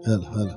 હેલ હેલ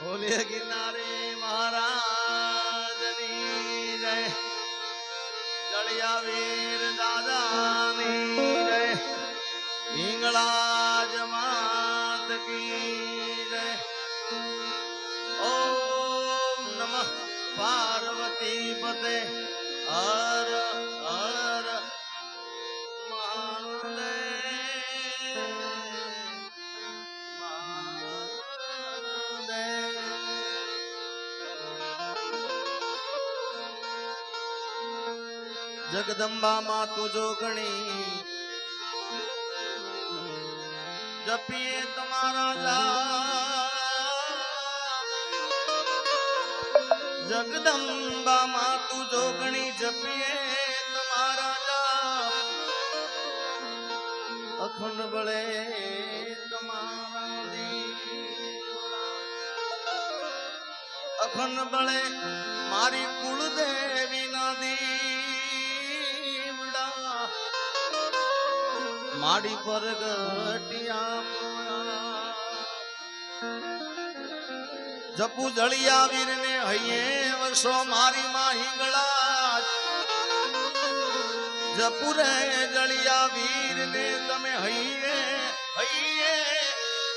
બોલે કિનારે મહારાજની જય, જળિયા વીર દાદાની જય, હિંગળાજ માત કી જય. ઓમ નમઃ પાર્વતી પતે હર હર જગદંબા માં તુજો ગણી જપીએ તમારા જાપ, જગદંબા માં તુજો ગણી જપીએ તમારા જાપ, અખંડ બળે તમારા દીવડા, અખંડ બળે મારી કુળદેવી ના દીવડા, માડી પર ગટિયા જપુ જળિયા વીર ને હૈયે વર્ષો મારી માં હિંગળા, જપુ રે જળિયા વીર ને તમે હૈયે હૈયે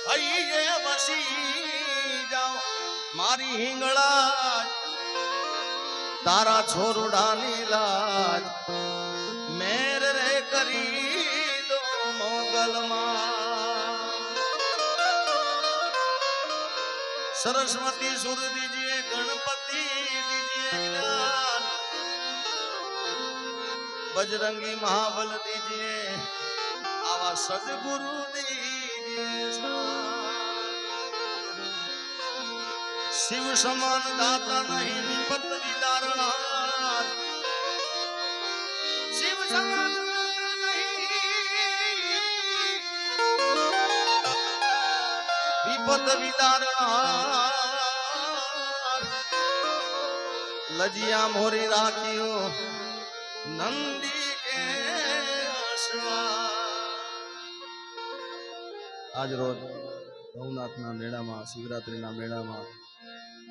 હૈયે વસી જાઓ મારી હિંગળા, તારા છોરુડાની લાજ મેર રે કરી દો મોગલમાં. सरस्वती सुर दीजिए, गणपति दीजिए ज्ञान, बजरंगी महाबल दीजिए, आवा सदगुरु दीजिए. शिव समान दाता नहीं विपत विदारणा, शिव समान नहीं विपत विदारणा, लजिया मोरी राखियो नंदी के આજ રોજ ભવનાથના મેળામાં, શિવરાત્રીના મેળામાં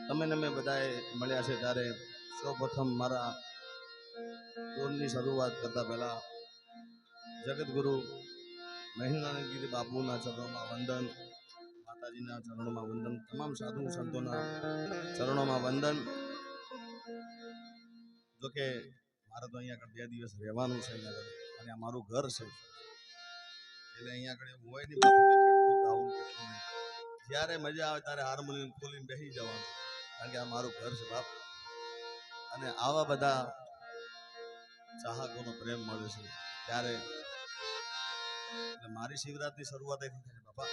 તમે ને મેં બધાએ મળ્યા છે ત્યારે સૌપ્રથમ મારા ટૂરની શરૂઆત કરતા પહેલા જગતગુરુ મહેન્દ્રાનંદગીરી બાપુના ચરણોમાં વંદન, માતાજીના ચરણોમાં વંદન, તમામ સાધુ સંતોના ચરણોમાં વંદન. જોકે મારે તો અહીંયા આગળ 2 દિવસ રહેવાનું છે અને આ મારું ઘર છે એટલે અહીંયા આગળ એવું હોય નહીં બાપુ કે કેટલું ગાવું કેટલું નહીં. જ્યારે મજા આવે ત્યારે હાર્મોનિયમ ખોલીને બેસી જવાનું કારણ કે આ મારું ઘર છે બાપ, અને આવા બધા ચાહકોનો પ્રેમ મળે છે ત્યારે મારી શિવરાત્રી શરૂઆત થઈ છે બાપા.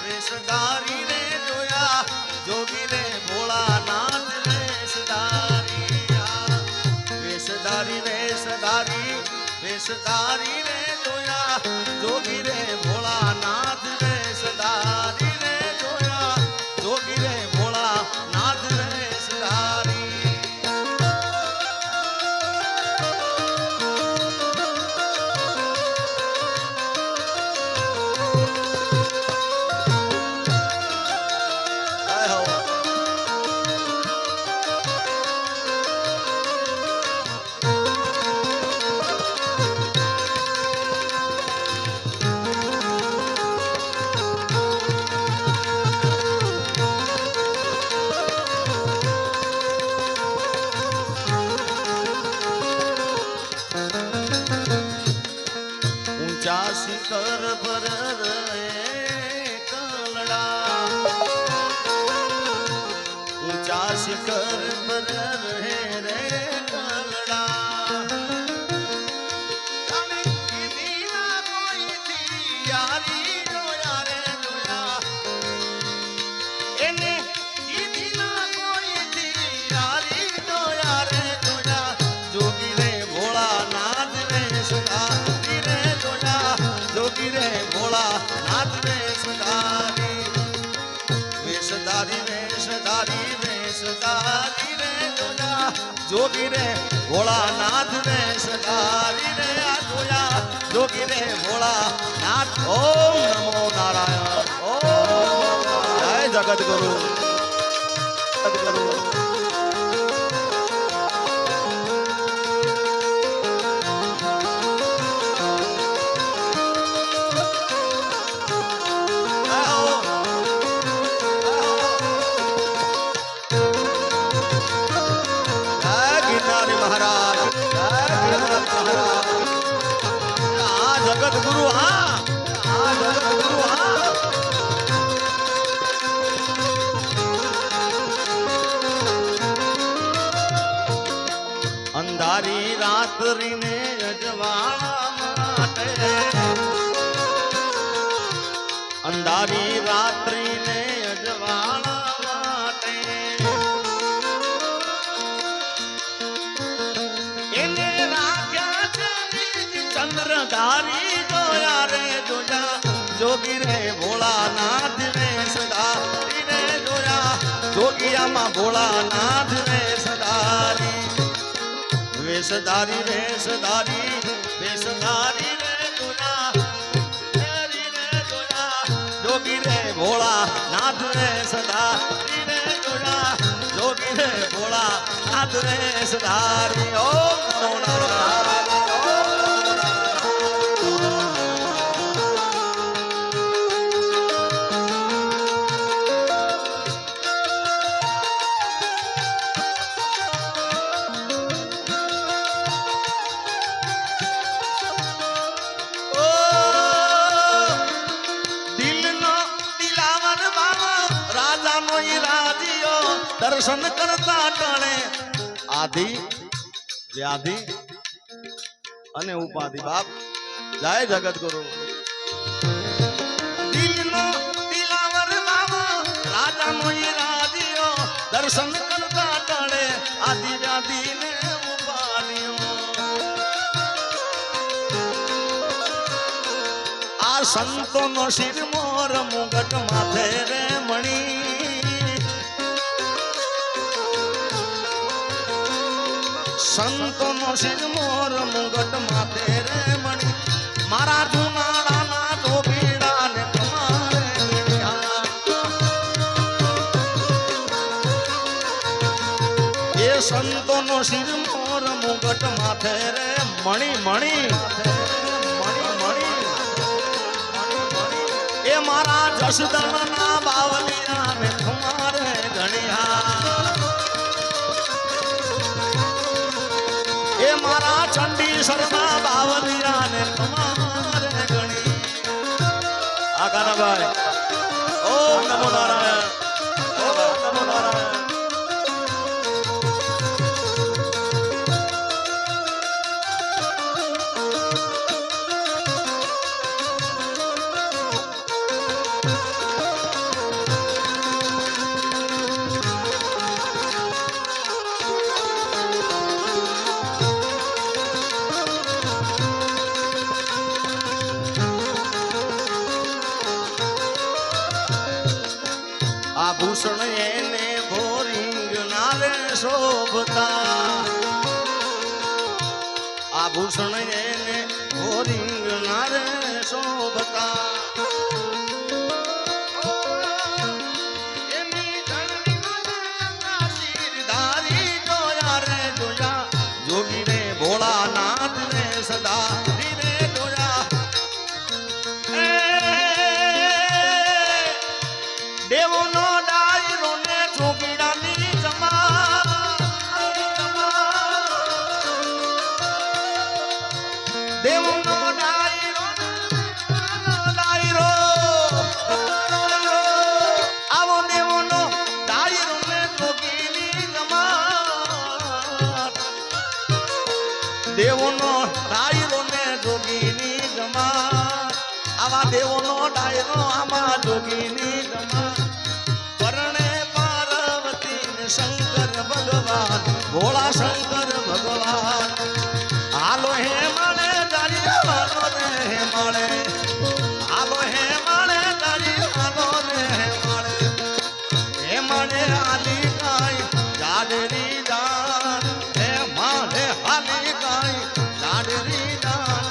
વેશધારી રે જોયા જોગી રે ભોળાનાથ વેશધારી વેશધારી રે જોયા જોગી રે ભોળાનાથ વેશધારી રે જોયા જોગી રે ભોળાનાથ વેશધારી. શિખર પર રહે કલડા, ઊંચા શિખર પર રહે રે કલડા. યારી જોયા રે જોયા એને કીધી ના કોઈ યારી જોયા રે જોયા જોગી રે ભોળાનાથ વેશધારી રે જોયા જોગી રે ભોળાનાથ વેશધારી. વેશધારી વેશધારી વેશધારી રે જોયા જોગી રે ભોળાનાથ વેશધારી રે જોયા જોગી રે ભોળાનાથ. ઓમ નમો નારાયણ. ઓમ જય જગદગુરુ જગદગુરુ. जगत गुरु हाँ, जगत गुरु हाँ. अंधारी रात्रि ने अजवाड़ा माटे, अंधारी रात्रि ने अजवाड़ा माटे એને ચંદ્રધારી જોયા રે જોયા જોગી રે ભોળાનાથ વેશધારી રે જોયા જોગિયામાં ભોળાનાથ વેશધારી. વેશધારી વેશધારી વેશધારી રે જોયા જોગી રે ભોળાનાથ વેશધારી રે જોયા જોગી રે ભોળાનાથ વેશધારી. ઓમ નમો નારાયણ. દર્શન કરતા ટણે આધિ વ્યાધિ અને ઉપાધિ. બાપ જય જગદગુરુ. દિલનો દિલાવર બાબા રાજાનો ઈરાદિયો દર્શન કરતા ટણે આધિ વ્યાધિ ને ઉપાધિઓ. આ સંતોનો શિર મોર મુગટ માથે રે મણી, સંતોનો શિર મોર મુગટ માથે રે મણી. મારા જુનાળાના ધોબીડા ને તમારે એ સંતોનો શિર મોર મુગટ માથે રે મણી મણી એ મારા જસદણના બાવલિયા ને તમારે ઘણિયા એ મારા ચંડીસરના બાવલિયા ને તમારે ઘણી આ ગાનાભાઈ ઓમ નમો નારાયણ ઓમ નમો નારાયણ આભૂષણ એને ભોરિંગ નારે શોભતા આભૂષણ એને ભોરિંગ નારે શોભતા એની ધરણીમાં શિરધારી જોયા રે જોયા જોગી રે ભોળાનાથ રે સદા રે જોયા દેવોનો દેવનો ડાયરો આવો દેવનો ડાયરો ને જોગીની જમાત દેવનો ડાયરો ને જોગીની જમાત આવા દેવનો ડાયરો આમાં જોગીની જમાત પરણે પાર્વતી ને શંકર ભગવાન ભોળા શંકર ભગવાન હાલો હે માણે જારીવાનો રે હે માણે હાલો હે માણે જારીવાનો રે હે માણે આલી કાઈ જાડરી જાન હે માણે આલી કાઈ જાડરી જાન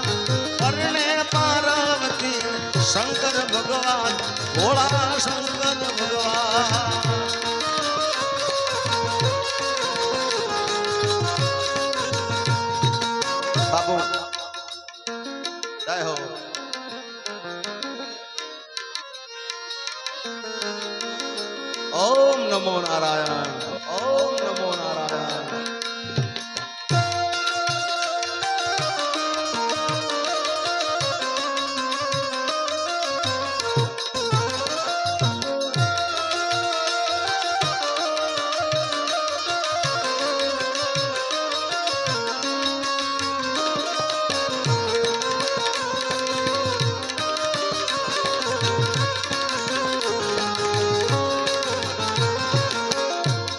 પરણે પાર્વતી શંકર ભગવાન ભોળા શંકર ભગવાન બાબુ જય હો ઓમ નમો નારાયણ ઓમ નમો નારાયણ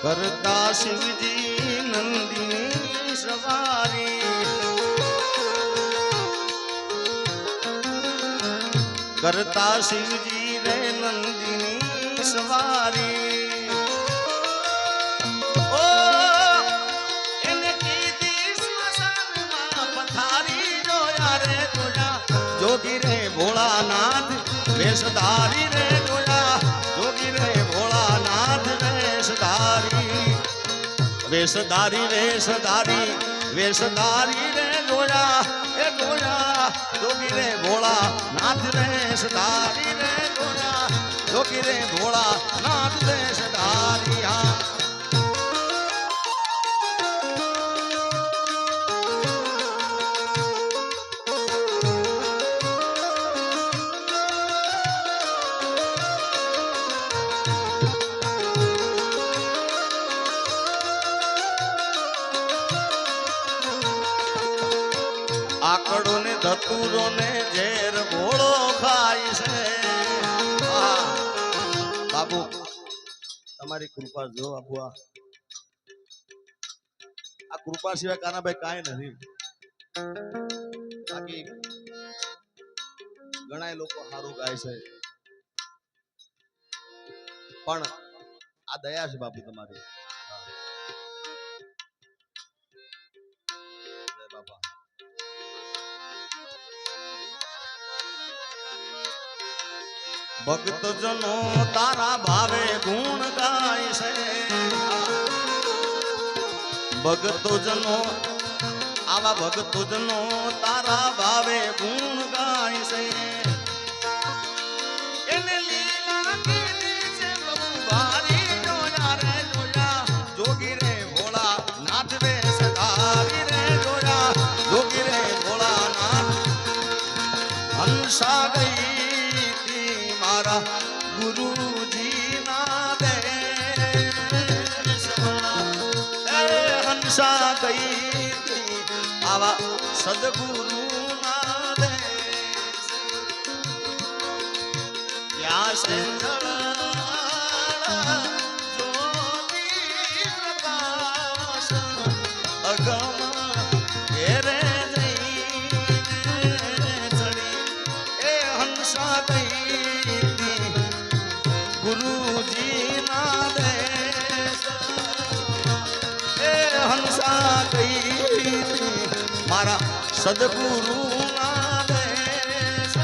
કરતા શિવજી નંદીની સવારી કરતા શિવજી રે નંદીની સવારી ઓ એને કીધી સ્મશાનમાં પથારી જોયા રે જોયા જોગી રે ભોળાનાથ વેશધારી રે જોયા જોગી રે ભોળાનાથ વેશધારી વેશધારી વેશધારી રે જોયા એ જોયા જોગી રે ભોળા નાથ વેશધારી રે જોયા જોગી રે ભોળા નાથ વેશધારી હા આકડો ને ધતુરો ને ઝેર ભોળો ખાય છે બાબુ તમારી કૃપા જો બાબુ આ કૃપા સિવાય કાનાભાઈ કાંઈ નથી બાકી ઘણા લોકો સારું ગાય છે પણ આ દયા છે બાપુ તમારી બાપા ભક્ત જનો તારા ભાવે ગુણ ગાય છે ભક્તો જનો આવા ભગત તુજનો તારા ભાવે ગુણ ગાય છે એને લીલા કીધી છે બહુ ભારી જોયા રે જોયા જોગી રે ભોળા નાથ વે સદારી રે જોયા જોગી રે ભોળા નાથ હંસા ગઈ તી મારા ગુરુજી ના દે હંસા ગઈ આવા સદગુરુ ના દે ત્યાં સે જ્યોતિ પ્રકાશ અગમ ઘેરે જઈને ચડી એ હંસા ગઈ ગુરુજી ના દે હંસા ગઈ મારા સદગુરુ ના દેશ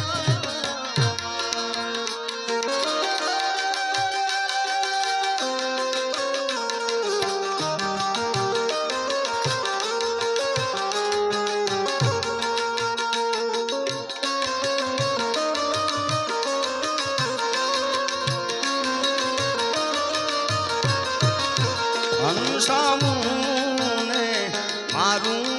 હંસામું ને મારું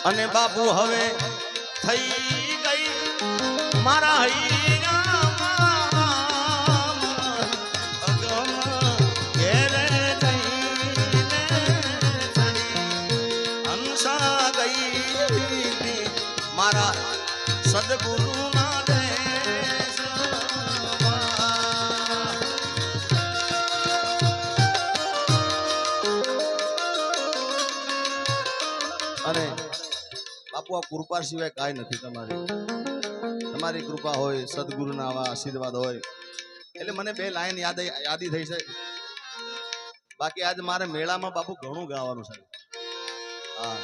અને બાપુ હવે થઈ ગઈ મારા હૈયામાં અગમ ઘેરે જઈને હંસા ગઈ મારા સદગુરુ ના દેશ અને બાપુ આ કૃપા સિવાય કાંઈ નથી તમારી કૃપા હોય સદગુરુના આવા આશીર્વાદ હોય એટલે મને બે લાઈન યાદી થઈ છે બાકી આજ મારે મેળામાં બાપુ ઘણું ગાવાનું છે હા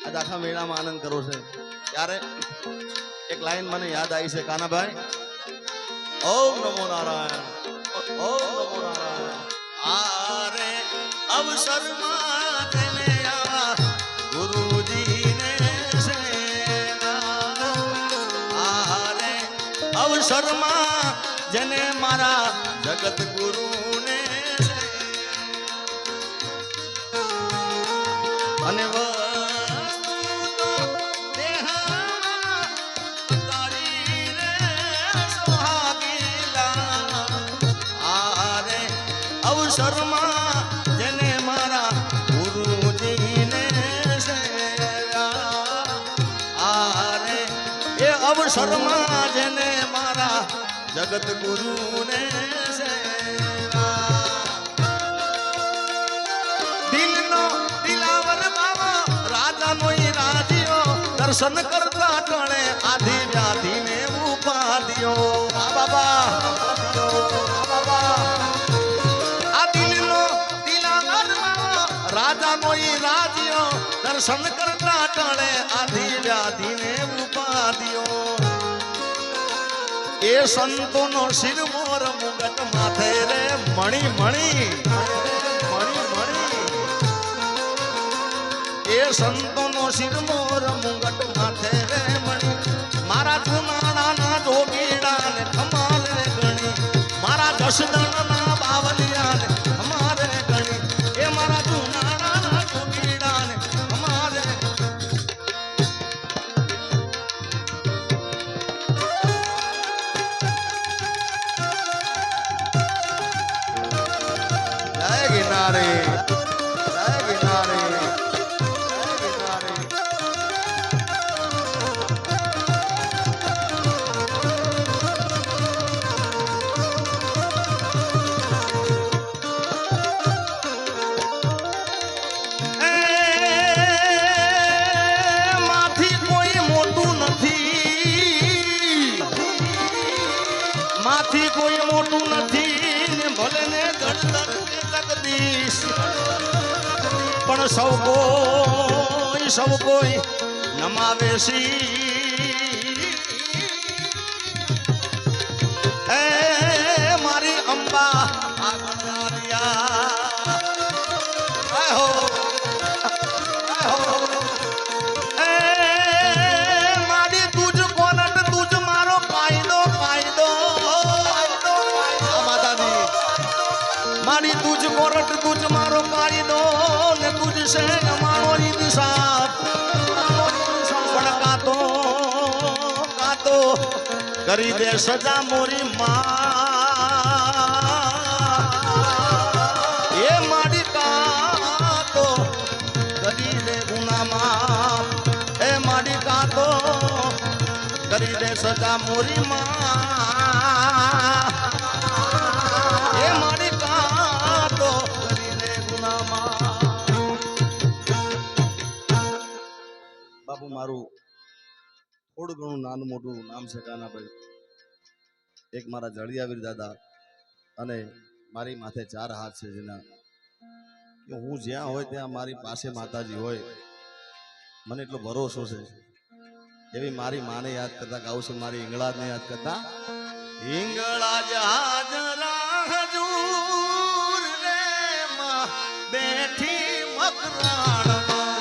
આજ આખા મેળામાં આનંદ કરવો છે ત્યારે એક લાઈન મને યાદ આવી છે કાનાભાઈ ઓમ નમો નારાયણ ઓમ નમો નારાયણ આરે અવસરમાં તેને અવસરમાં જેને મારા જગત ગુરુને અને અવસરમાં જેને મારા ગુરુજીને આરે એ અવસરમાં જેને મારા જગત ગુરુને દિલનો દિલાવર બાબો રાજાનો રાજીઓ દર્શન કરતા ટણે આધિ વ્યાધિને ઉપાધિઓ આ બાબા આ દિલનો દિલાવર બાબો રાજાનો રાજીઓ દર્શન કરતા ટણે આધિ વ્યાધિને ઉપાધિઓ એ સંતોનો શિર મોર મુગટ માથે રે મણી મણી એ સંતોનો શિર મોર મુગટ માથે રે મણી મારા જુનાણા જોગીડા ને ખમારે ગણી મારા જસદણના બાવલિયા ને ખમારે ગણી એ મારા જુનાણા જોગીડા ને ખમારે गिनारे गिनारे માથી કોઈ મોટું નથી માથી કોઈ મોટું નથી ને ભલે ને ધડધડ પણ સૌ કોઈ નમાવે શી એ મારી અંબા આગળિયા આહો આહો એ મારી તુજ કોનટ તુજ મારો કાયદો કાયદો માતાજી મારી તુજ કોરટ તુજ મારો કાયદો ને તુજ સે અમારો ઇન્સાફ પણ કાતો કરી દે સજા મોરી માં એ મારી કાતો કરી દે ગુનામાં એ મારી કાતો કરી દે સજા મોરી માં એ મારી કાતો કરી દે ગુનામાં બાપુ મારું થોડું ઘણું નાનું મોટું નામ છે કાનાભાઈ એક મારા જળિયાવીર દાદા અને મારી માથે 4 હાથ છે જેના કે હું જ્યાં હોય ત્યાં મારી પાસે માતાજી હોય મને એટલો ભરોસો છે એવી મારી માને યાદ કરતા ગાઉં છું મારી હિંગળાજને યાદ કરતા હિંગળાજ હાજરા હજૂર રે માં બેઠી મકરાણમાં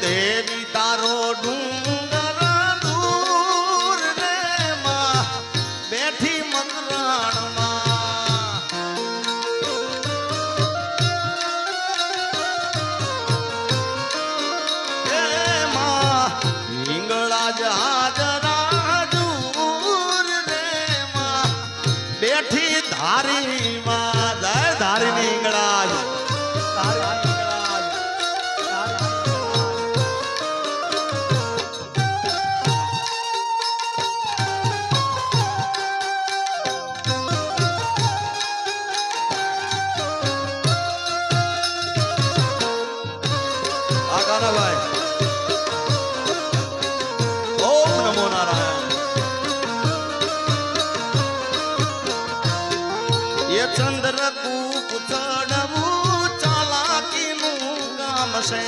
દેવી તારો ડુંગર દૂર રે માં બેઠી મકરાણમાં એ માં હિંગળાજ હાજરા દૂર રે માં બેઠી ધારીમાં જય ધારીની હિંગળાજ ઓમ નમો નારાયણ એ ચંદ્રકૂપ ચડવું ચાલાકીનું કામ છે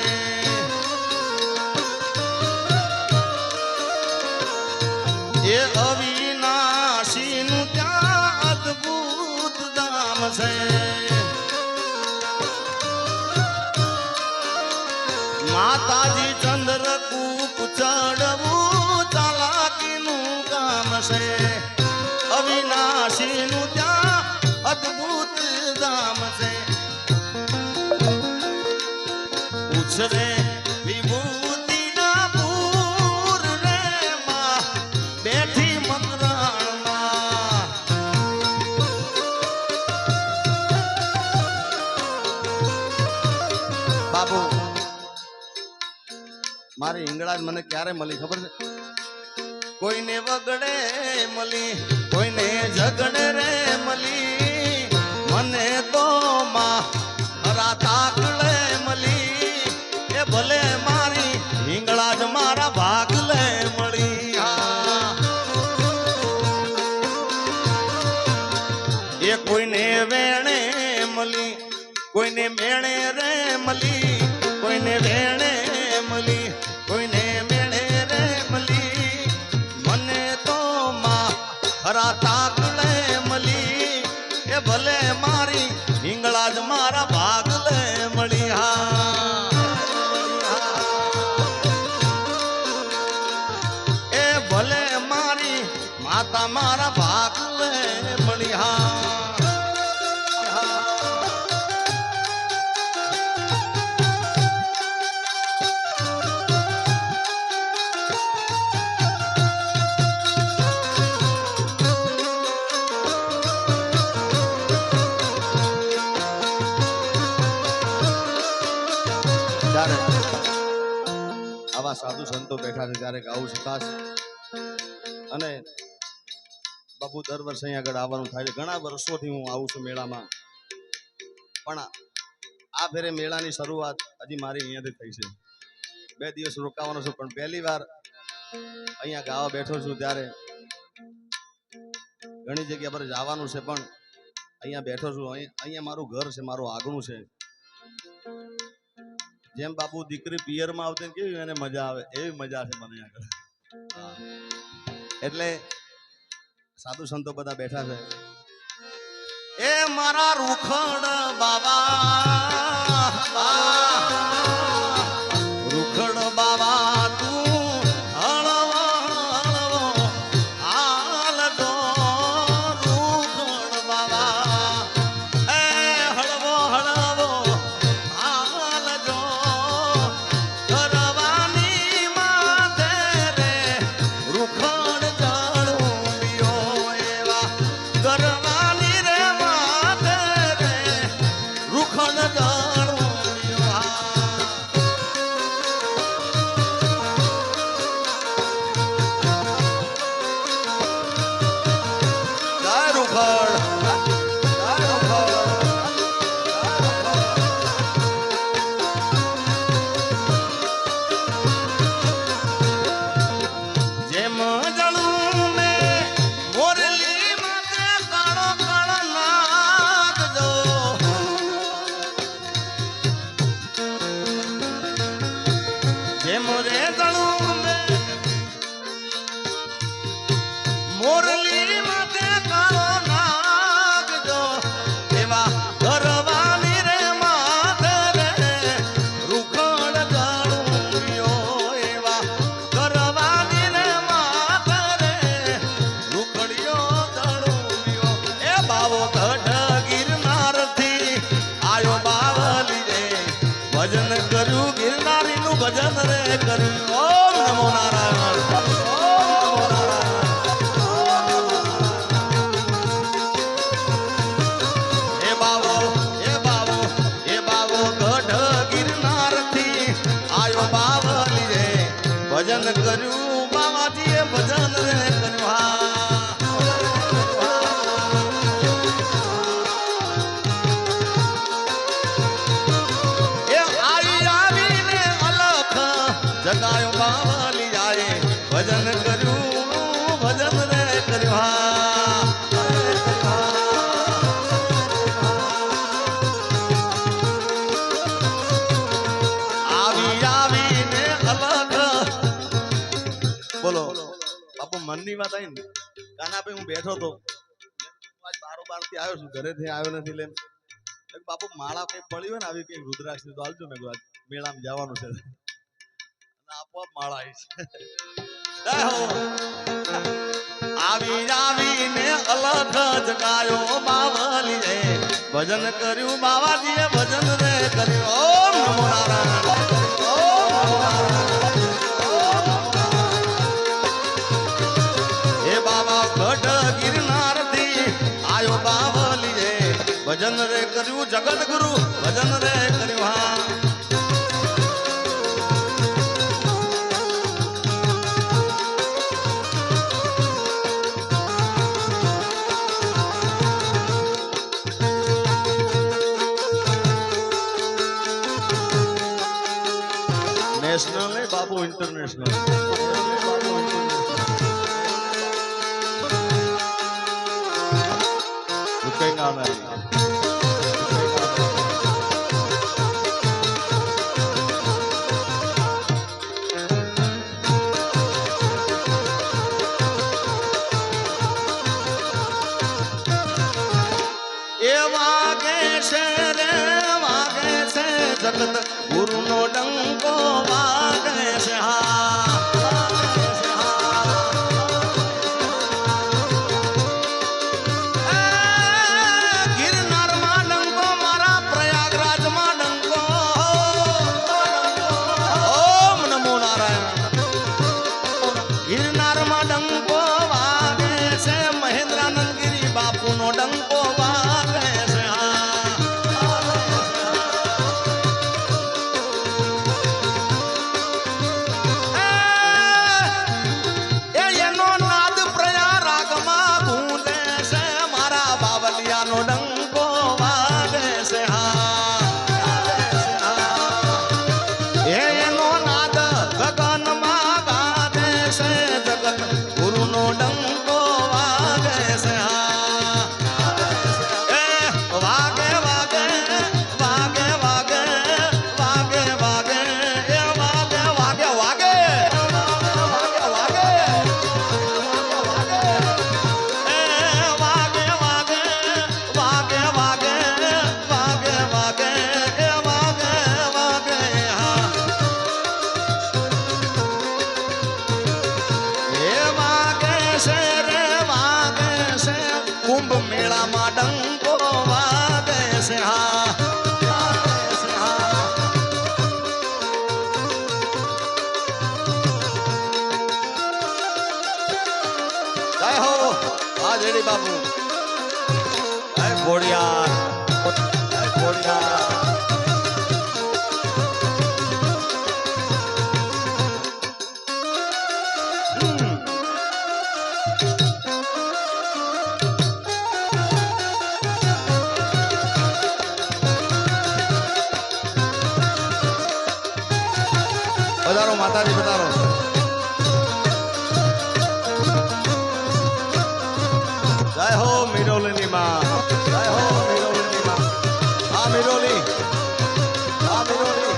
એ અવિનાશીનું ત્યાં અદ્ભુત ધામ છે માતાજી ચંદ્રકૂપ ચડવું ચાલાકીનું કામ છે અવિનાશીનું ત્યાં અદ્ભુત ધામ છે ઉછરે વિભૂતિના પૂર રે માં બેઠી મકરાણમાં બાબુ મારી હિંગળાજ મને ક્યારે મળી ખબર છે કોઈને વગડે મળી કોઈને ઝગડે રે મળી મને તો માં હરા તાકલે મળી એ ભલે મારી હિંગળાજ મારા ભાગલે મળી એ કોઈને વેણે મળી કોઈને મેણે રે મળી કોઈને વેણે મળી કોઈને મેળે રે મળી મને તો માં હરા તાકલે મળી એ ભલે મારી હિંગળાજ મારા ભાગલે મળી એ ભલે મારી માતા મારા ભાગલે મળી આવા સાધુ સંતો બેઠા છે ત્યારે ગાવું છે ખાસ અને બાપુ દર વર્ષે અહીં આગળ આવવાનું થાય છે ઘણા વર્ષોથી હું આવું છું મેળામાં પણ આ ફેરે મેળાની શરૂઆત હજી મારી અહીંયાથી થઈ છે 2 દિવસ રોકાવાનો છું પણ પહેલી વાર અહીંયા ગાવા બેઠો છું ત્યારે ઘણી જગ્યા પર જવાનું છે પણ અહીંયા બેઠો છું, અહીંયા મારું ઘર છે, મારું આગણું છે. જેમ બાપુ દીકરી પિયરમાં આવતી કેવી એને મજા આવે એવી મજા છે મને આગળ. એટલે સાધુ સંતો બધા બેઠા છે. એ મારા રૂખડ બાબા, રૂખડ બાબા તું હળવો હળવો હાલજો, રૂખડ બાબા એ હળવો હળવો હાલજો, કરવાની માથે રે રૂખડ જળુંબીઓ એવા કરવાની રે માથે રે રૂખડ જળુંબીઓ. જય રૂખડ, જય રૂખડ. જેમ જળું ને મોરલી માથે કાળો કાળો નાગજો, જેમ રે જળું ને મોરલી માથે કાળો નાગજો, એવા કરવાની રે માથે રે રૂખડ જળુંબીઓ, એવા કરવાની રે માથે રે રૂખડીઓ જળુંબીઓ. એ બાવો ગઢ ગિરનારથી આયો બાવલી રે, ભજન કર્યું ગિરનારીનું ભજન રે કર્યું. ઓમ નમો નારાયણ, ઓમ નમો નારાયણ. એ બાવો, એ બાવો, એ બાવો ગઢ ગિરનારથી આયો બાવલી રે, ભજન કર્યું બાવાજીએ ભજન રે કર્યું. હા એ આવીને અલખ જગાયો બાવલી આયે, ભજન કર્યું ભજન રે કર્યું. આવીને અલખ. બોલો બાપુ મનની વાત આવી ને કાનાભાઈ, હું બેઠો તો આજ બારોબાર થી આવ્યો છું, ઘરેથી આવ્યો નથી. લે બાપુ માળા કઈ પડી હોય ને આવી કઈ રુદ્રાક્ષ તો હાલજો ને, મેળામાં જવાનું છે, આપોઆપ માળા આવી. આવીને અલખ જગાયો બાવલી રે, ભજન કર્યું બાવાજીએ ભજન રે કર્યું. ઓમ નમો નારાયણ, ઓમ નમો નારાયણ. હે બાબા ગઢ ગિરનારથી આયો બાવલી રે, ભજન રે કર્યું જગત ગુરુ ભજન રે કર્યું. હા નેશનલ ને બાબુ ઇન્ટરનેશનલ. रुकेगा नहीं. जगत गुरु नो डंको वागे से गिरनार मा डंको मारा प्रयागराज मा डंको. ओम नमो नारायण. गिरनार मा डंको वागे से महेंद्रानंद गिरी बापू नो डंको वागे से. જેડી બાપુ જય ઘોડિયાર જય ઘોડિયાર પધારો માતાજી પધારો જય હો મિરોલીની માં જય હો મિરોલીની માં આ મિરોલી આ મિરોલી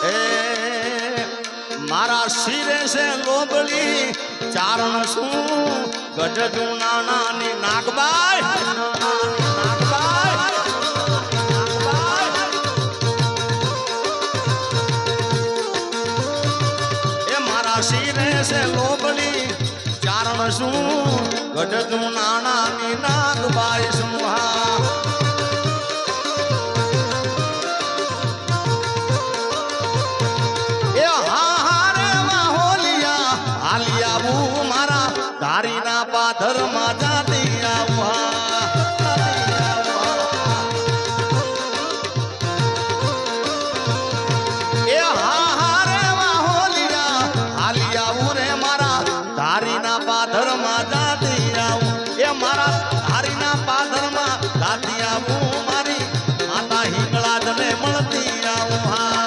એ મારા શિરે છે લોબડી ચારણ શું ગઢ નાની નાગબાઈ શિરે છે લોબડી ચારણ શું ગઢ નાની નાગબાઈ શું હા એ હા હા રે હોલિયા હાલી આવું મારા ધારીના પાધર માં જાતી આવું હા પાધરમાં જાતી આવું એ મારા ધારીના પાધરમાં જાતી આવું મારી માતા હિંગળાજને મળતી આવું હા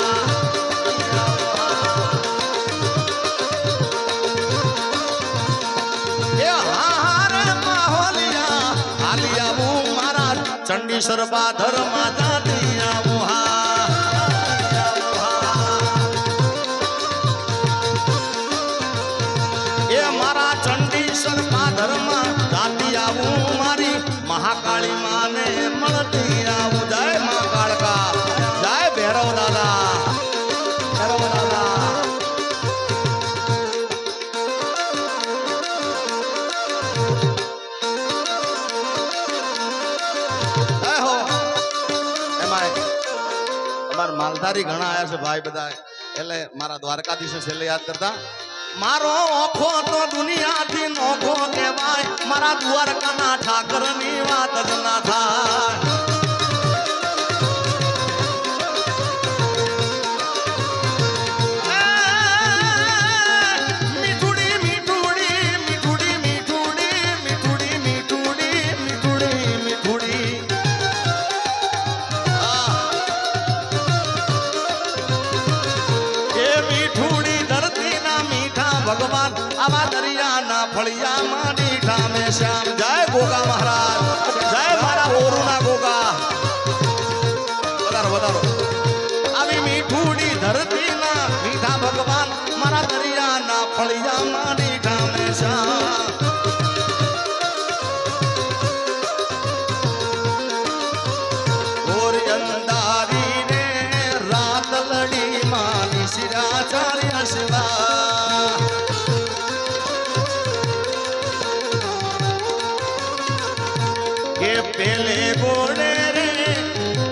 એ હા રે માહોલિયા હાલી આવું મારા ચંડીસર પાધરમાં જાતી આવું હા એ મારા ચંડીસર પાધરમાં જાતી આવું મારી મહાકાળી માને મળતી આવું જય મા કાળકા જય ભૈરવ દાદા ભૈરવ દાદા જય હો એમાં અમારા માલધારી ઘણા આવ્યા છે ભાઈ બધા એટલે મારા દ્વારકાધીશ છેલ્લે યાદ કરતા મારો ઓખો તો દુનિયાથી નોખો કહેવાય મારા દ્વારકાના ઠાકરની વાત જ ના થાય મીઠુડી મીઠુડી મીઠુડી મીઠુડી મીઠુડી મીઠુડી મીઠુડી મીઠુડી એ મીઠુડી ધરતીના ભગવાન આવા દરિયાના ફળિયામાં દીઠા મે શ્યામ જય ગોગા મહારાજ જય મારા ઓરુના ગોગા વધારો વધારો આવી મીઠુડી ધરતીના મીઠા ભગવાન મારા દરિયાના ફળિયામાં દીઠા મે શ્યામ ગોરી અંધારી રે રાત લડી માની શિરાચાર્ય શિવા પેલે ગોળે રે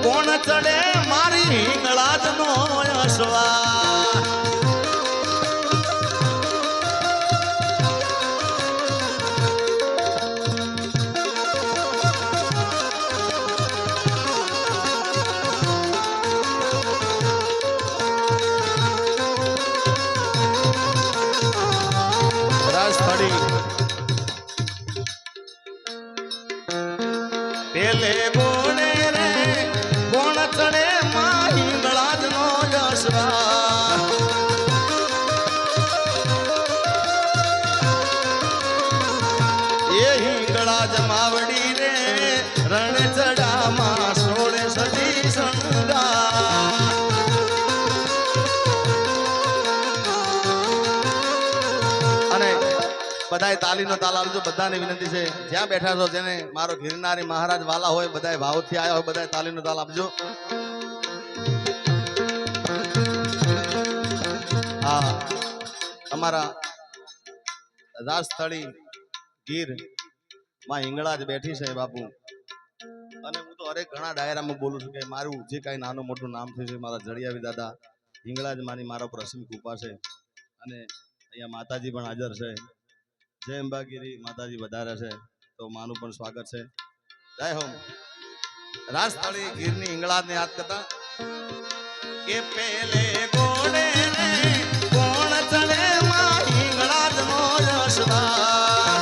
કોણ ચડે મારી હિંગળાજ નો અસવા રાજસ્થળી પેલે ગોળે રે કોણ ચડે માહી ગળાજ નો જસવા એ હિંગળા જમાવડી રે રણ ચડામાં સોળે સજી સંગા અને બધાય તાલીનો તાલ આપજો બધાને વિનંતી છે જ્યાં બેઠા છો જેને મારો ગિરનારી મહારાજ વાલા હોય બધાય ભાવથી આવ્યા હોય બધાય તાલીનો તાલ આપજો હા અમારા રાજસ્થળી ગીર માં હિંગળા જ બેઠી છે બાપુ અને હું તો હરેક ઘણા ડાયરામાં બોલું છું કે મારું જે કાંઈ નાનું મોટું નામ થયું છે મારા જડિયાવી દાદા હિંગળાજ માની મારા પર અસીમ કૃપા છે અને અહીંયા માતાજી પણ હાજર છે. જય અંબાગીરી માતાજી વધારે છે તો માનું પણ સ્વાગત છે. જય હોમ. રાજસ્થળી ગીરની હિંગળાજને યાદ કરતા કે પેલે ગોળે રે કોણ ચડે માં હિંગળાજનો યશદાર.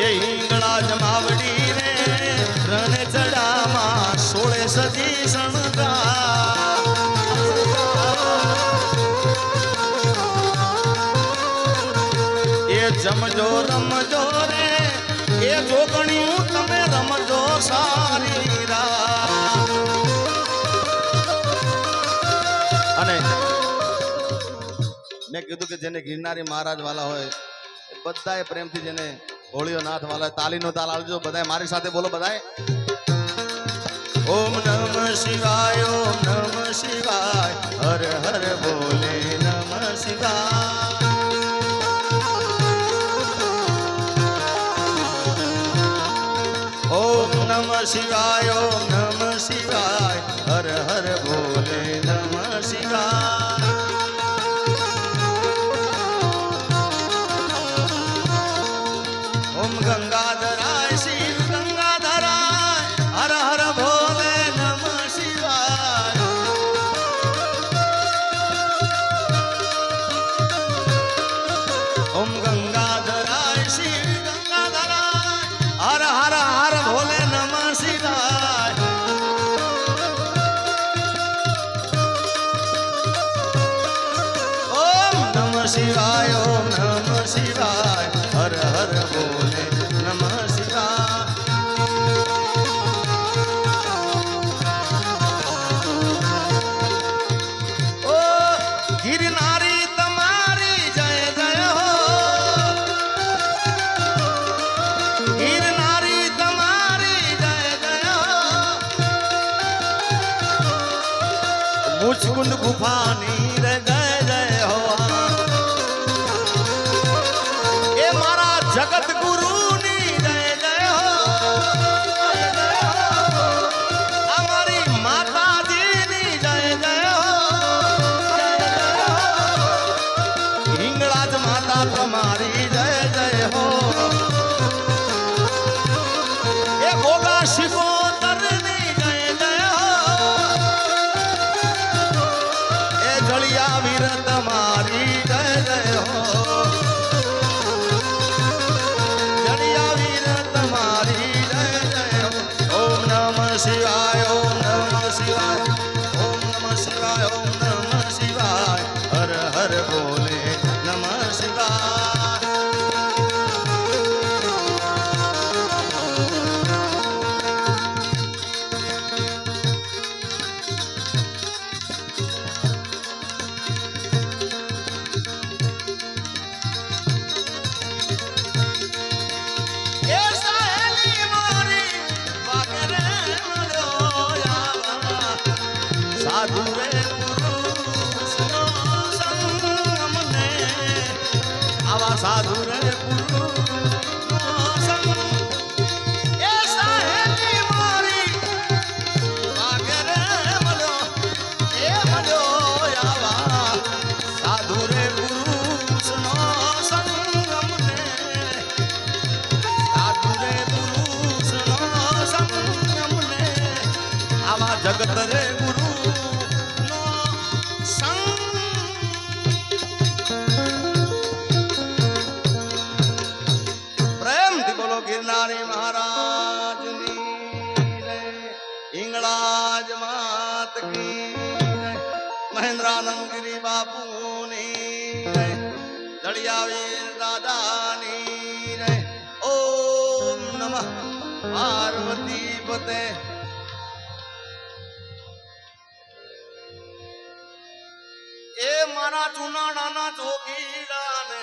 એ હિંગળાજ માવડી રે રણ ચડામાં 16 સદી શણગાર. એ જમજો રમજો રે એ જોગણિયું તમે રમજો સારી રાત. અને મેં કીધું કે જેને ગિરનારી મહારાજ વાલા હોય એ બધાએ પ્રેમથી જેને હોળીઓ નાથ વાલા તાલીનો તાલ આવજો. બધાએ મારી સાથે બોલો બધાએ. ઓમ નમઃ શિવાય ઓમ નમઃ શિવાય હર હર બોલે નમઃ શિવાય. ઓમ નમઃ શિવાય ઓમ નમઃ શિવાય હર હર બોલે નમઃ શિવાય. ઓમ ગંગાધરાય શિવ ગંગાધરાય હર હર ભોલે નમઃ શિવાય. ઓમ ગંગાધરાય શિવ ગંગાધરાય હર હર હર ભોલે નમઃ શિવાય. ઓમ નમઃ શિવાય ઓમ નમઃ શિવાય હર હર બોલે નમઃ શિવાય. ઓ ગિરનારી તમારી જય જય હો. ગિરનારી તમારી જય જય હો. મુચકુંડ ગુફાની રે જય જય હો. એ મારા જગત ગુરુની જય જય હો. અમારી માતાજીની જય જય હો. હિંગળાજ માતા તમારી જય જય હો. એ ગોગા શિકોતરની જય જય હો. એ જળિયા વીર તમારી જય જય હો. જળિયા વીર તમારી જય જય હો. ઓમ નમઃ શિવાય ઓમ નમઃ શિવાય ઓમ નમઃ શિવાય ઓમ નમઃ શિવાય હર હર બોલે નમઃ શિવાય. એ સહેલી મારી વાગરે મળ્યો યાવા. સાધુ રે પુરુષનો સંગ અમને. આવા સાધુ રે પુરુષનો સંગ. એ સહેલી મારી વાગરે મળ્યો એ મળ્યો યાવા. સાધુ રે પુરુષનો સંગ અમને. સાધુ રે પુરુષનો સંગ અમને. આવા જગત રે ગુરુ નો સંગ. પ્રેમથી બોલો ગિરનારી મહારાજની જય. હિંગળાજ માત કી જય. મહેન્દ્રાનંદ ગિરી બાપુની જય. જળિયાવીર દાદાની જય. ઓમ નમઃ પાર્વતી પતે. એ મારા જુનાણાના જોગીડાને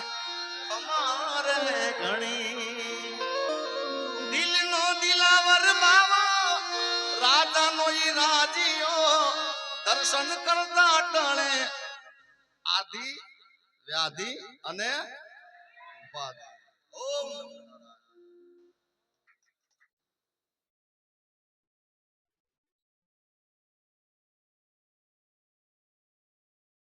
અમારે ઘણી. દિલનો દિલાવર બાવો રાજાનો ઈ રાજીઓ. દર્શન કરતા ટળે આદિ વ્યાધિ અને ઉપાધિ. ઓમ નમઃ નારાયણ.